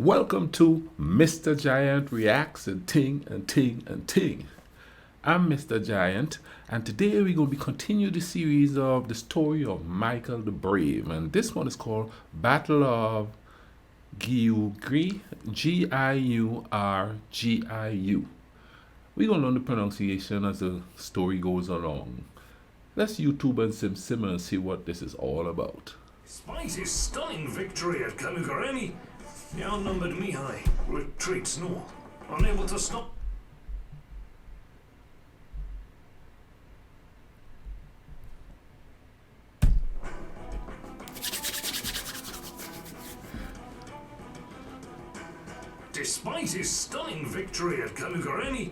Welcome to Mr. Giant Reacts and Ting and Ting and Ting. I'm Mr. Giant, and today we're going to be continue the series of the story of Michael the Brave, and this one is called Battle of Giurgiu, Giurgiu. We're going to learn the pronunciation as the story goes along. Let's YouTube and sim and see what this is all about. Despite his stunning victory at Giurgiu, the outnumbered Mihai retreats north, unable to stop. Despite his stunning victory at Giurgiu,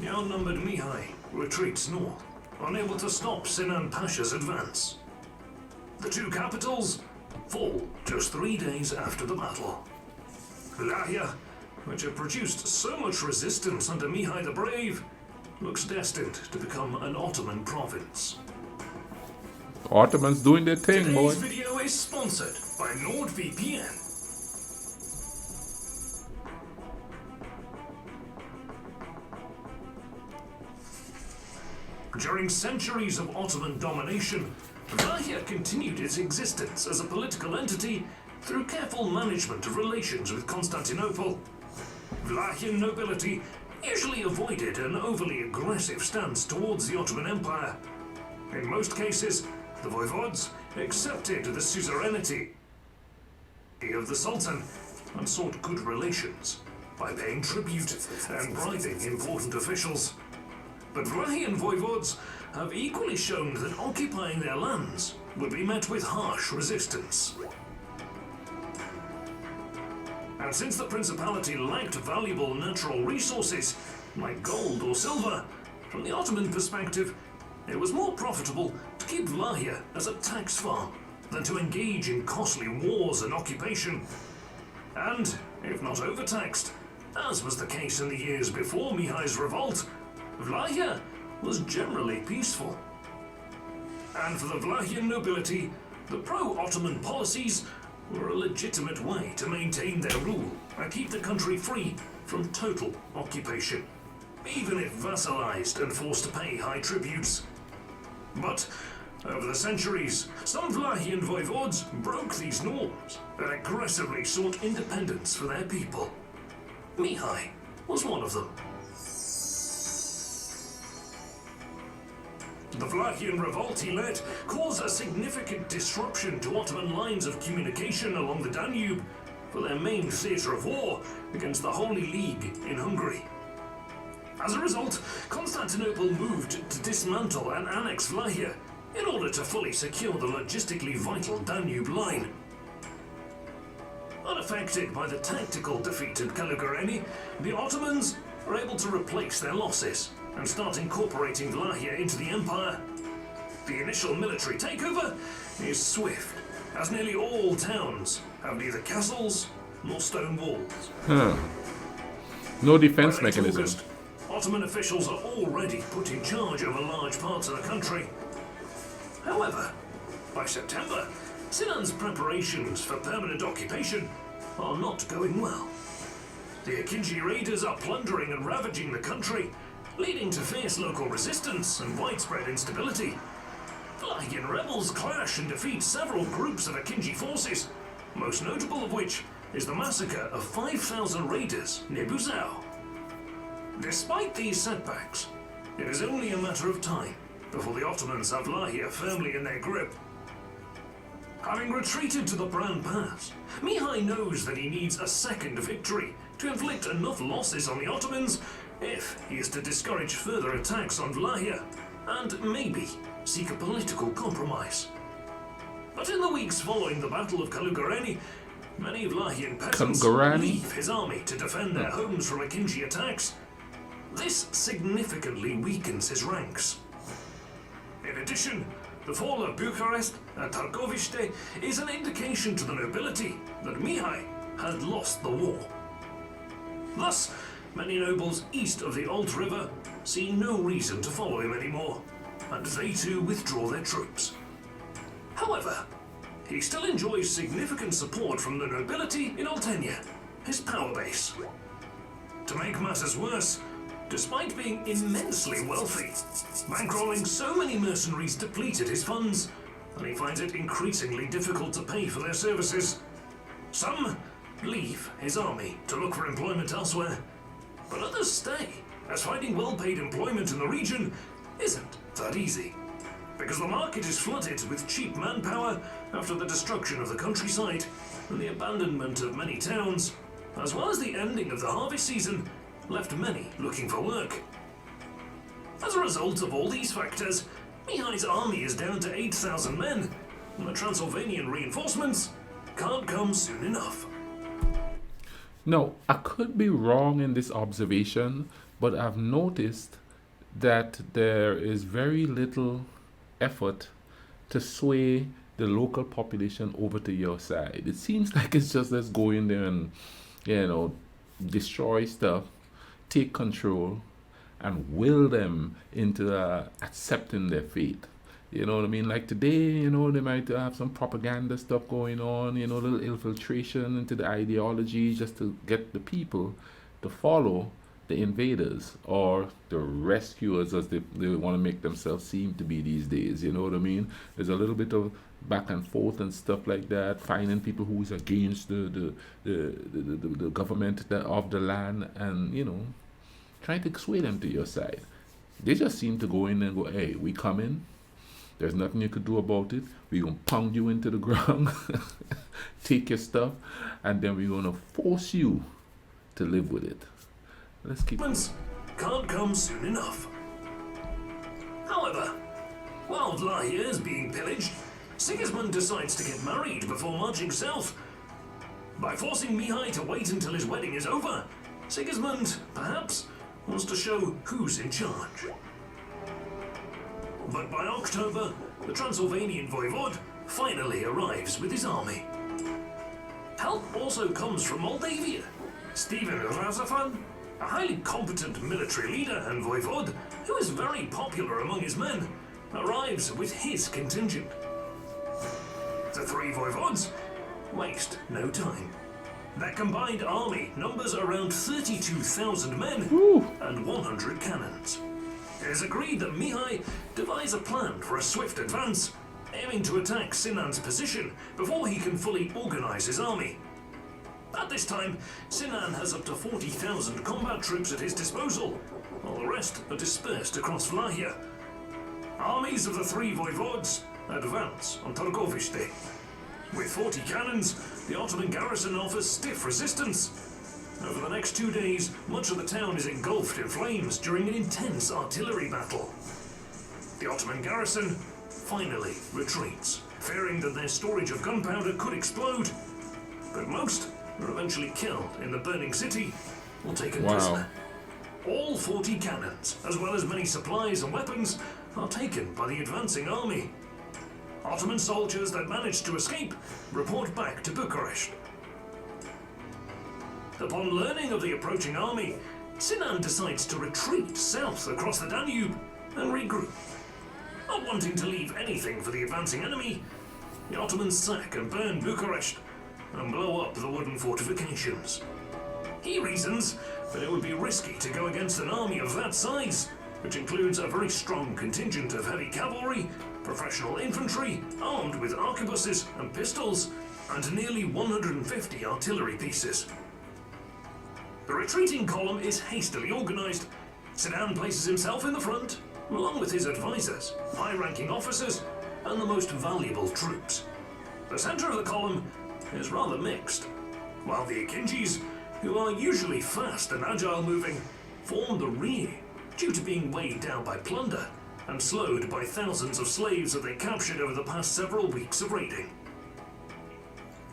the outnumbered Mihai retreats north, unable to stop Sinan Pasha's advance. The two capitals fall just 3 days after the battle. Vlahia, which had produced so much resistance under Mihai the Brave, looks destined to become an Ottoman province. Ottomans doing their thing, boy. Today's video is sponsored by NordVPN. During centuries of Ottoman domination, Vlahia continued its existence as a political entity through careful management of relations with Constantinople. Vlahian nobility usually avoided an overly aggressive stance towards the Ottoman Empire. In most cases, the voivodes accepted the suzerainty of the Sultan and sought good relations by paying tribute and bribing important officials. But Vlahian voivodes have equally shown that occupying their lands would be met with harsh resistance. And since the principality lacked valuable natural resources, like gold or silver, from the Ottoman perspective, it was more profitable to keep Vlahia as a tax farm than to engage in costly wars and occupation. And, if not overtaxed, as was the case in the years before Mihai's revolt, Vlahia was generally peaceful. And for the Vlahian nobility, the pro-Ottoman policies were a legitimate way to maintain their rule and keep the country free from total occupation, even if vassalized and forced to pay high tributes. But over the centuries, some Vlahian voivodes broke these norms and aggressively sought independence for their people. Mihai was one of them. The Vlahian revolt he led caused a significant disruption to Ottoman lines of communication along the Danube for their main theatre of war against the Holy League in Hungary. As a result, Constantinople moved to dismantle and annex Vlahia in order to fully secure the logistically vital Danube line. Unaffected by the tactical defeat at Giurgiu, the Ottomans were able to replace their losses and start incorporating Vlahia into the empire. The initial military takeover is swift, as nearly all towns have neither castles nor stone walls. No defense By late mechanism. August, Ottoman officials are already put in charge over large parts of the country. However, by September, Sinan's preparations for permanent occupation are not going well. The Akinji raiders are plundering and ravaging the country, leading to fierce local resistance and widespread instability. Vlahian rebels clash and defeat several groups of Akinji forces, most notable of which is the massacre of 5,000 raiders near Buzau. Despite these setbacks, it is only a matter of time before the Ottomans have Vlahia firmly in their grip. Having retreated to the Bran Pass, Mihai knows that he needs a second victory to inflict enough losses on the Ottomans if he is to discourage further attacks on Vlahia and maybe seek a political compromise. But in the weeks following the Battle of Giurgiu, many Vlahian peasants leave his army to defend their homes from Akinji attacks. This significantly weakens his ranks. In addition, the fall of Bucharest and Târgoviște is an indication to the nobility that Mihai had lost the war. Thus, many nobles east of the Olt River see no reason to follow him anymore, and they too withdraw their troops. However, he still enjoys significant support from the nobility in Oltenia, his power base. To make matters worse, despite being immensely wealthy, bankrolling so many mercenaries depleted his funds, and he finds it increasingly difficult to pay for their services. Some leave his army to look for employment elsewhere, but others stay, as finding well-paid employment in the region isn't that easy, because the market is flooded with cheap manpower after the destruction of the countryside and the abandonment of many towns, as well as the ending of the harvest season, left many looking for work. As a result of all these factors, Mihai's army is down to 8,000 men, and the Transylvanian reinforcements can't come soon enough. Now, I could be wrong in this observation, but I've noticed that there is very little effort to sway the local population over to your side. It seems like it's just let's go in there and, destroy stuff, take control, and will them into accepting their fate. You know what I mean? Like today, they might have some propaganda stuff going on, little infiltration into the ideology just to get the people to follow the invaders or the rescuers as they want to make themselves seem to be these days. You know what I mean? There's a little bit of back and forth and stuff like that, finding people who's against the government of the land and, trying to sway them to your side. They just seem to go in and go, hey, we come in. There's nothing you could do about it. We're going to pound you into the ground, take your stuff, and then we're going to force you to live with it. Let's keep going. Can't come soon enough. However, while Vlahia is being pillaged, Sigismund decides to get married before marching south. By forcing Mihai to wait until his wedding is over, Sigismund, perhaps, wants to show who's in charge. But by October, the Transylvanian voivode finally arrives with his army. Help also comes from Moldavia. Stephen Razafan, a highly competent military leader and voivode who is very popular among his men, arrives with his contingent. The three voivodes waste no time. Their combined army numbers around 32,000 men and 100 cannons. It is agreed that Mihai devise a plan for a swift advance, aiming to attack Sinan's position before he can fully organize his army. At this time, Sinan has up to 40,000 combat troops at his disposal, while the rest are dispersed across Vlahia. Armies of the three voivodes advance on Târgoviște. With 40 cannons, the Ottoman garrison offers stiff resistance. Over the next 2 days, much of the town is engulfed in flames during an intense artillery battle. The Ottoman garrison finally retreats, fearing that their storage of gunpowder could explode. But most are eventually killed in the burning city or taken prisoner. All 40 cannons, as well as many supplies and weapons, are taken by the advancing army. Ottoman soldiers that managed to escape report back to Bucharest. Upon learning of the approaching army, Sinan decides to retreat south across the Danube and regroup. Not wanting to leave anything for the advancing enemy, the Ottomans sack and burn Bucharest and blow up the wooden fortifications. He reasons that it would be risky to go against an army of that size, which includes a very strong contingent of heavy cavalry, professional infantry, armed with arquebuses and pistols, and nearly 150 artillery pieces. The retreating column is hastily organized. Sinan places himself in the front, along with his advisors, high-ranking officers, and the most valuable troops. The center of the column is rather mixed, while the Akinjis, who are usually fast and agile-moving, form the rear due to being weighed down by plunder and slowed by thousands of slaves that they captured over the past several weeks of raiding.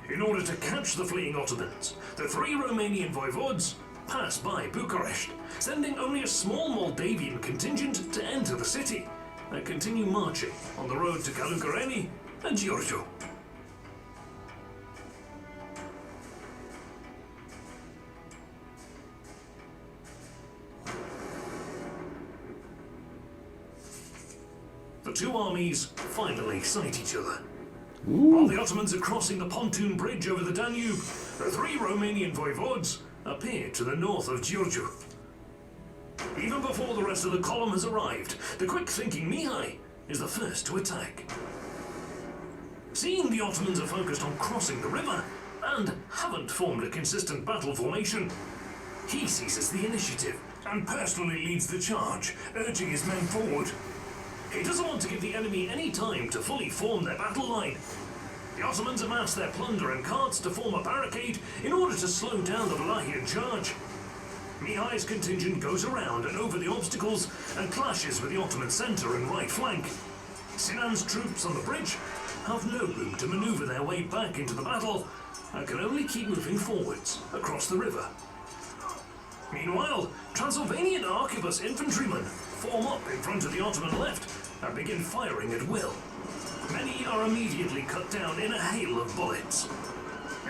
In order to catch the fleeing Ottomans, the three Romanian voivodes pass by Bucharest, sending only a small Moldavian contingent to enter the city and continue marching on the road to Calugăreni and Giurgiu. The two armies finally sight each other. While the Ottomans are crossing the pontoon bridge over the Danube, the three Romanian voivodes appear to the north of Giurgiu. Even before the rest of the column has arrived, the quick-thinking Mihai is the first to attack. Seeing the Ottomans are focused on crossing the river and haven't formed a consistent battle formation, he seizes the initiative and personally leads the charge, urging his men forward. He doesn't want to give the enemy any time to fully form their battle line. The Ottomans amass their plunder and carts to form a barricade in order to slow down the Wallachian charge. Mihai's contingent goes around and over the obstacles and clashes with the Ottoman centre and right flank. Sinan's troops on the bridge have no room to manoeuvre their way back into the battle and can only keep moving forwards across the river. Meanwhile, Transylvanian arquebus infantrymen form up in front of the Ottoman left and begin firing at will. Many are immediately cut down in a hail of bullets.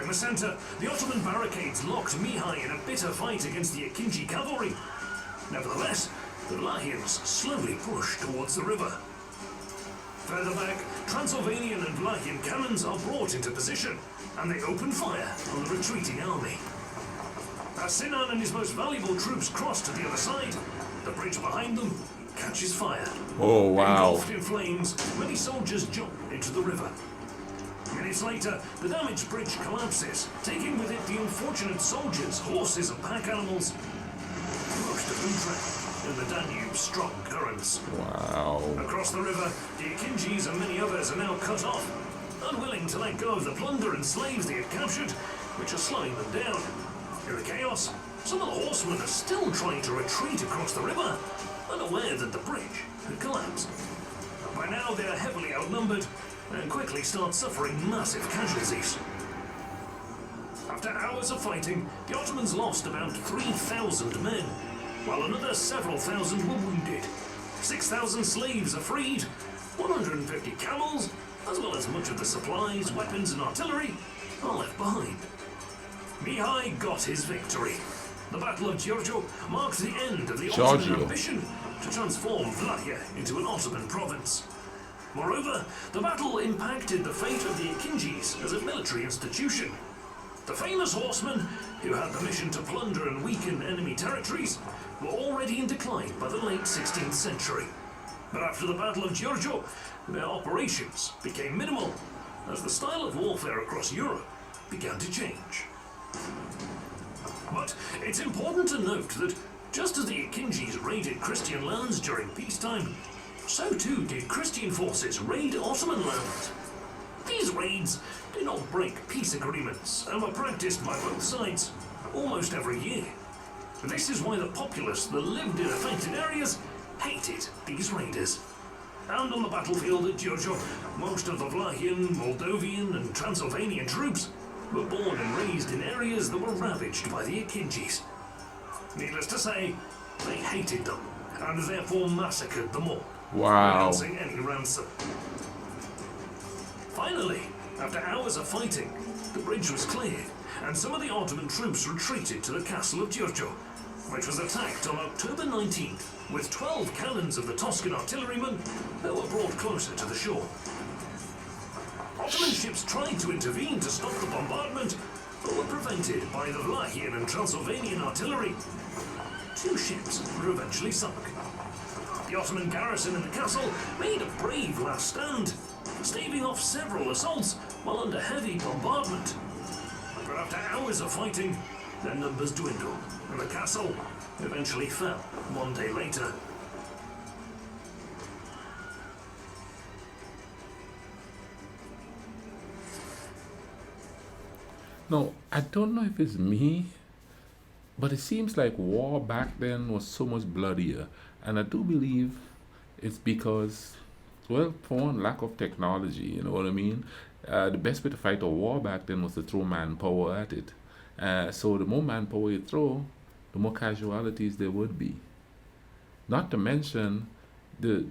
In the centre, the Ottoman barricades locked Mihai in a bitter fight against the Akinji cavalry. Nevertheless, the Wallachians slowly push towards the river. Further back, Transylvanian and Wallachian cannons are brought into position, and they open fire on the retreating army. As Sinan and his most valuable troops cross to the other side, the bridge behind them catches fire. Oh, wow. Engulfed in flames, many soldiers jump into the river. Minutes later, the damaged bridge collapses, taking with it the unfortunate soldiers, horses, and pack animals. Most of them drown in the Danube's strong currents. Wow. Across the river, the Akinjis and many others are now cut off, unwilling to let go of the plunder and slaves they had captured, which are slowing them down. In the chaos, some of the horsemen are still trying to retreat across the river, unaware that the bridge had collapsed. By now, they are heavily outnumbered and quickly start suffering massive casualties. After hours of fighting, the Ottomans lost about 3,000 men, while another several thousand were wounded. 6,000 slaves are freed, 150 camels, as well as much of the supplies, weapons, and artillery, are left behind. Mihai got his victory. The Battle of Giurgiu marked the end of the Ottoman ambition to transform Wallachia into an Ottoman province. Moreover, the battle impacted the fate of the Akinjis as a military institution. The famous horsemen, who had the mission to plunder and weaken enemy territories, were already in decline by the late 16th century. But after the Battle of Giurgiu, their operations became minimal, as the style of warfare across Europe began to change. But it's important to note that just as the Akinjis raided Christian lands during peacetime, so too did Christian forces raid Ottoman lands. These raids did not break peace agreements and were practiced by both sides almost every year. This is why the populace that lived in affected areas hated these raiders. And on the battlefield at Giurgiu, most of the Wallachian, Moldovan and Transylvanian troops were born and raised in areas that were ravaged by the Akinjis. Needless to say, they hated them and therefore massacred them all. Wow. Without renouncing any ransom. Finally, after hours of fighting, the bridge was cleared, and some of the Ottoman troops retreated to the castle of Giurgiu, which was attacked on October 19th, with 12 cannons of the Toscan artillerymen that were brought closer to the shore. Ottoman ships tried to intervene to stop the bombardment, but were prevented by the Wallachian and Transylvanian artillery. 2 ships were eventually sunk. The Ottoman garrison in the castle made a brave last stand, staving off several assaults while under heavy bombardment. But after hours of fighting, their numbers dwindled, and the castle eventually fell one day later. No, I don't know if it's me, but it seems like war back then was so much bloodier. And I do believe it's because, well, for one, lack of technology, you know what I mean? The best way to fight a war back then was to throw manpower at it. So the more manpower you throw, the more casualties there would be. Not to mention the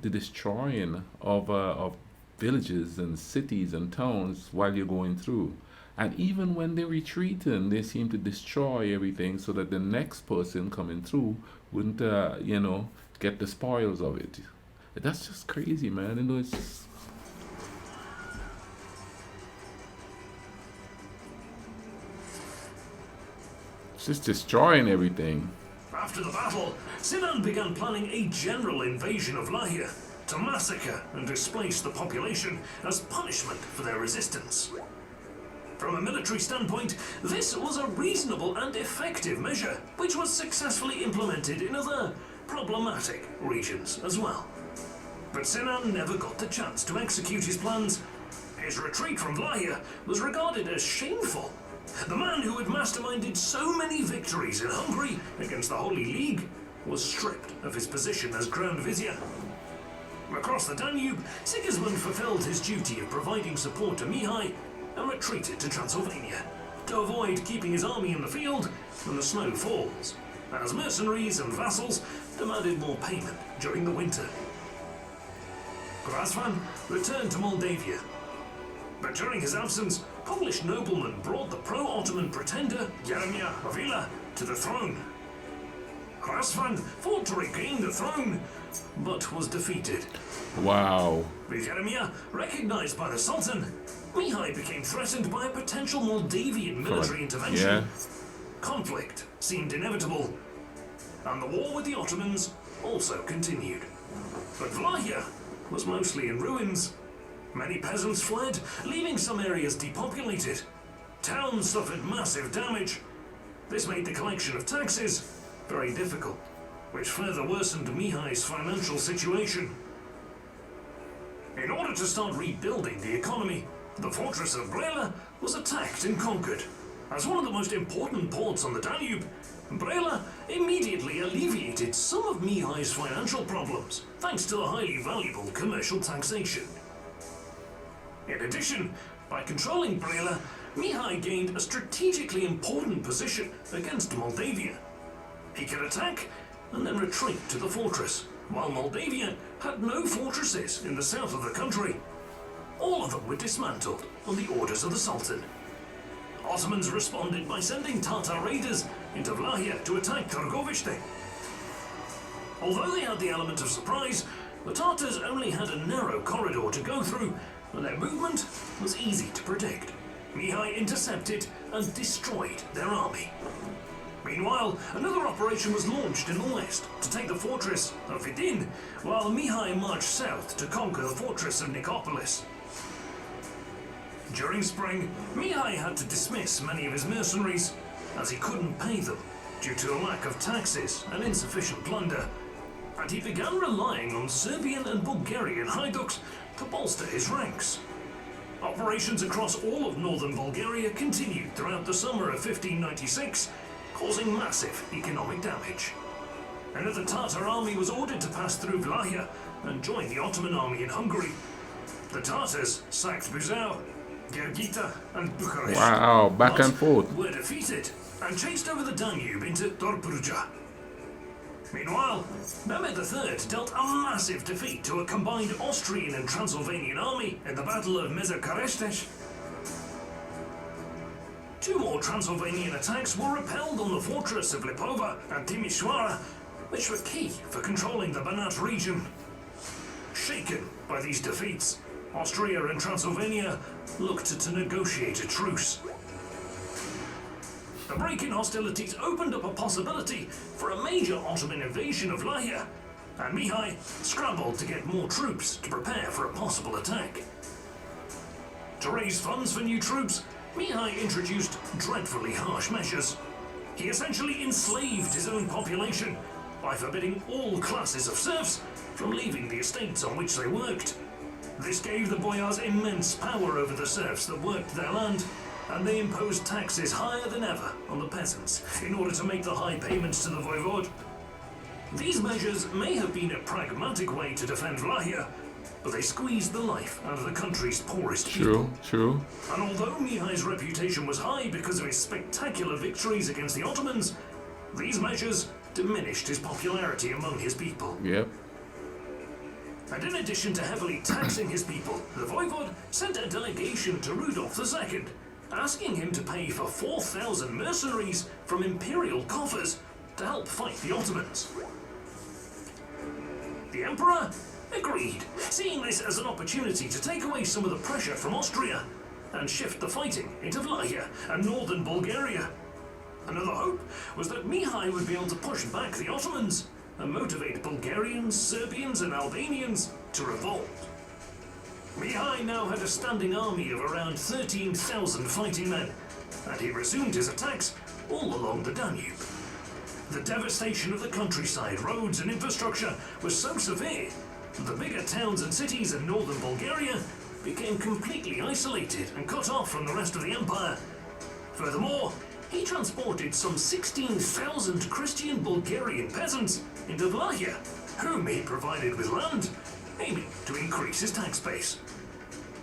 destroying of villages and cities and towns while you're going through. And even when they're retreating, they seem to destroy everything so that the next person coming through wouldn't, get the spoils of it. That's just crazy, man. You know, it's just... just destroying everything. After the battle, Sinan began planning a general invasion of Lahia to massacre and displace the population as punishment for their resistance. From a military standpoint, this was a reasonable and effective measure, which was successfully implemented in other problematic regions as well. But Sinan never got the chance to execute his plans. His retreat from Lahia was regarded as shameful. The man who had masterminded so many victories in Hungary against the Holy League was stripped of his position as Grand Vizier. Across the Danube, Sigismund fulfilled his duty of providing support to Mihai and retreated to Transylvania to avoid keeping his army in the field when the snow falls, as mercenaries and vassals demanded more payment during the winter. Razvan returned to Moldavia, but during his absence, Polish noblemen brought the pro-Ottoman pretender Jeremiah Avila to the throne. Razvan fought to regain the throne, but was defeated. Wow. With Jeremiah recognized by the Sultan, Mihai became threatened by a potential Moldavian military intervention. Yeah. Conflict seemed inevitable, and the war with the Ottomans also continued. But Vlahia was mostly in ruins. Many peasants fled, leaving some areas depopulated. Towns suffered massive damage. This made the collection of taxes very difficult, which further worsened Mihai's financial situation. In order to start rebuilding the economy, the fortress of Brela was attacked and conquered. As one of the most important ports on the Danube, Brela immediately alleviated some of Mihai's financial problems, thanks to the highly valuable commercial taxation. In addition, by controlling Brela, Mihai gained a strategically important position against Moldavia. He could attack and then retreat to the fortress, while Moldavia had no fortresses in the south of the country. All of them were dismantled on the orders of the Sultan. Ottomans responded by sending Tatar raiders into Vlahia to attack Târgoviște. Although they had the element of surprise, the Tatars only had a narrow corridor to go through, and their movement was easy to predict. Mihai intercepted and destroyed their army. Meanwhile, another operation was launched in the west to take the fortress of Vidin, while Mihai marched south to conquer the fortress of Nicopolis. During spring, Mihai had to dismiss many of his mercenaries, as he couldn't pay them due to a lack of taxes and insufficient plunder, and he began relying on Serbian and Bulgarian haiduks to bolster his ranks. Operations across all of northern Bulgaria continued throughout the summer of 1596, causing massive economic damage. Another Tatar army was ordered to pass through Vlahia and join the Ottoman army in Hungary. The Tatars sacked Buzău, Gheorghita and Bucharest. Wow, back and forth. Were defeated and chased over the Danube into Dobruja. Meanwhile, Mehmed III dealt a massive defeat to a combined Austrian and Transylvanian army in the Battle of Mezăcarești. Two more Transylvanian attacks were repelled on the fortress of Lipova and Timișoara, which were key for controlling the Banat region. Shaken by these defeats, Austria and Transylvania looked to negotiate a truce. The break in hostilities opened up a possibility for a major Ottoman invasion of Lahia, and Mihai scrambled to get more troops to prepare for a possible attack. To raise funds for new troops, Mihai introduced dreadfully harsh measures. He essentially enslaved his own population by forbidding all classes of serfs from leaving the estates on which they worked. This gave the boyars immense power over the serfs that worked their land, and they imposed taxes higher than ever on the peasants in order to make the high payments to the voivode. These measures may have been a pragmatic way to defend Vlahia, but they squeezed the life out of the country's poorest people. True. And although Mihai's reputation was high because of his spectacular victories against the Ottomans, these measures diminished his popularity among his people. Yep. And in addition to heavily taxing his people, the voivode sent a delegation to Rudolf II, asking him to pay for 4,000 mercenaries from imperial coffers to help fight the Ottomans. The emperor agreed, seeing this as an opportunity to take away some of the pressure from Austria and shift the fighting into Vlahia and northern Bulgaria. Another hope was that Mihai would be able to push back the Ottomans and motivate Bulgarians, Serbians, and Albanians to revolt. Mihai now had a standing army of around 13,000 fighting men, and he resumed his attacks all along the Danube. The devastation of the countryside, roads, and infrastructure was so severe that the bigger towns and cities in northern Bulgaria became completely isolated and cut off from the rest of the empire. Furthermore, he transported some 16,000 Christian Bulgarian peasants into Vlachia, whom he provided with land, aiming to increase his tax base.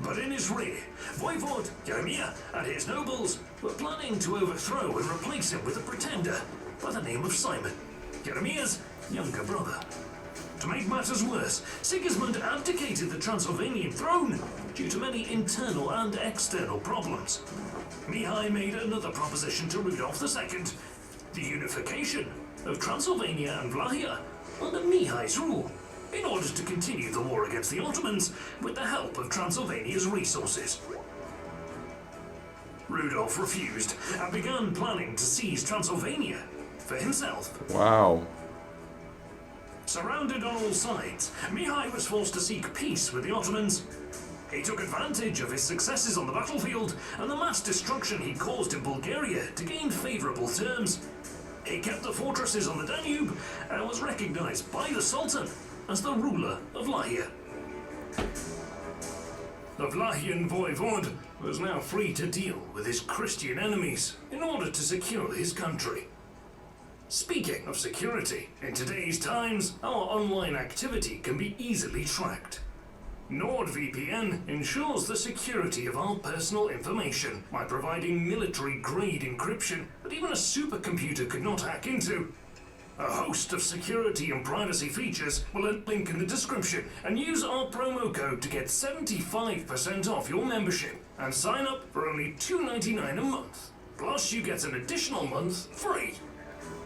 But in his rear, Voivod Jeremiah and his nobles were planning to overthrow and replace him with a pretender by the name of Simon, Jeremiah's younger brother. To make matters worse, Sigismund abdicated the Transylvanian throne due to many internal and external problems. Mihai made another proposition to Rudolf II, the unification of Transylvania and Vlachia under Mihai's rule, in order to continue the war against the Ottomans with the help of Transylvania's resources. Rudolf refused and began planning to seize Transylvania for himself. Wow. Surrounded on all sides, Mihai was forced to seek peace with the Ottomans. He took advantage of his successes on the battlefield and the mass destruction he caused in Bulgaria to gain favourable terms. He kept the fortresses on the Danube and was recognized by the Sultan as the ruler of Vlachia. The Vlachian voivod was now free to deal with his Christian enemies in order to secure his country. Speaking of security, in today's times, our online activity can be easily tracked. NordVPN ensures the security of our personal information by providing military-grade encryption that even a supercomputer could not hack into. A host of security and privacy features will link in the description, and use our promo code to get 75% off your membership and sign up for only $2.99 a month. Plus you get an additional month free.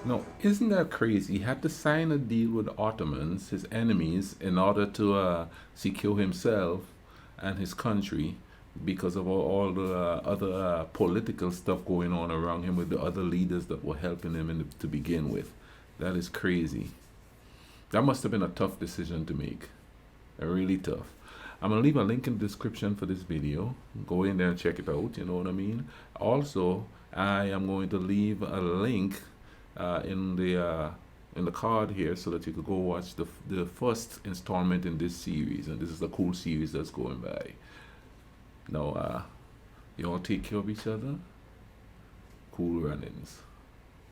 No, isn't that crazy? He had to sign a deal with the Ottomans, his enemies, in order to secure himself and his country because of all the other political stuff going on around him with the other leaders that were helping him to begin with. That is crazy. That must have been a tough decision to make. Really tough. I'm going to leave a link in the description for this video. Go in there and check it out, you know what I mean? Also, I am going to leave a link in the card here so that you could go watch the first installment in this series. And this is a cool series that's going by. Now, you all take care of each other. Cool runnings.